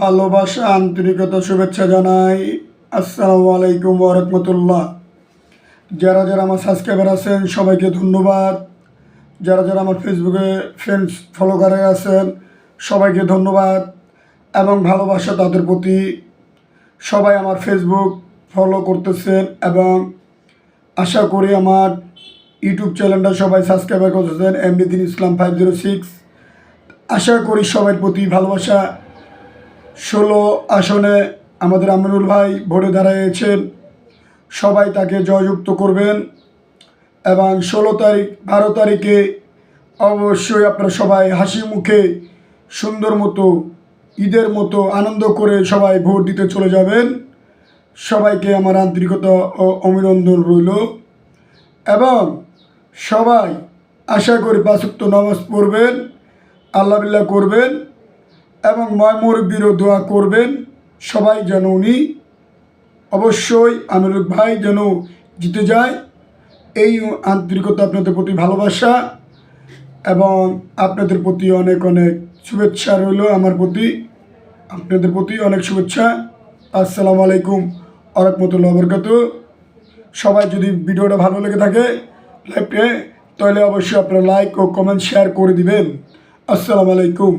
ভালোবাসা আন্তরিকতা শুভেচ্ছা জানাই। আসসালামু আলাইকুম ওয়া রাহমাতুল্লাহ। যারা যারা আমার সাবস্ক্রাইবার আছেন সবাইকে ধন্যবাদ। যারা যারা আমার ফেসবুকে ফ্রেন্ডস ফলোকারে আছেন সবাইকে ধন্যবাদ এবং ভালোবাসা তাদের প্রতি। সবাই আমার ফেসবুক ফলো করতেছেন এবং আশা করি আমার ইউটিউব চ্যানেলটা সবাই সাবস্ক্রাইবার করতেছেন এমডিদিন ইসলাম 506। আশা করি সবার প্রতি ভালোবাসা। 16 আসনে আমাদের আমিনুল ভাই ভোটে দাঁড়িয়েছেন, সবাই তাকে জয়যুক্ত করবেন এবং 12 তারিখে অবশ্যই আপনারা সবাই হাসি মুখে সুন্দর মতো ঈদের মতো আনন্দ করে সবাই ভোট দিতে চলে যাবেন। সবাইকে আমার আন্তরিকতা ও অভিনন্দন রইল এবং সবাই আশা করি 5 ওয়াক্ত নামাজ পড়বেন, আল্লাহ বিল্লাহ করবেন এবং মুরব্বিরও দোয়া করবেন সবাই যেন উনি অবশ্যই আমিনুল ভাই যেন জিতে যায়। এই আন্তরিকতা আপনাদের প্রতি ভালোবাসা এবং আপনাদের প্রতি অনেক অনেক শুভেচ্ছা রইল। আমার প্রতি আপনাদের প্রতি অনেক শুভেচ্ছা। আসসালামু আলাইকুম ওয়া রাহমাতুল্লাহি ওয়া বারাকাতুহু। সবাই যদি ভিডিওটা ভালো লেগে থাকে লাইভে তাহলে অবশ্যই আপনারা লাইক ও কমেন্ট শেয়ার করে দিবেন। আসসালামু আলাইকুম।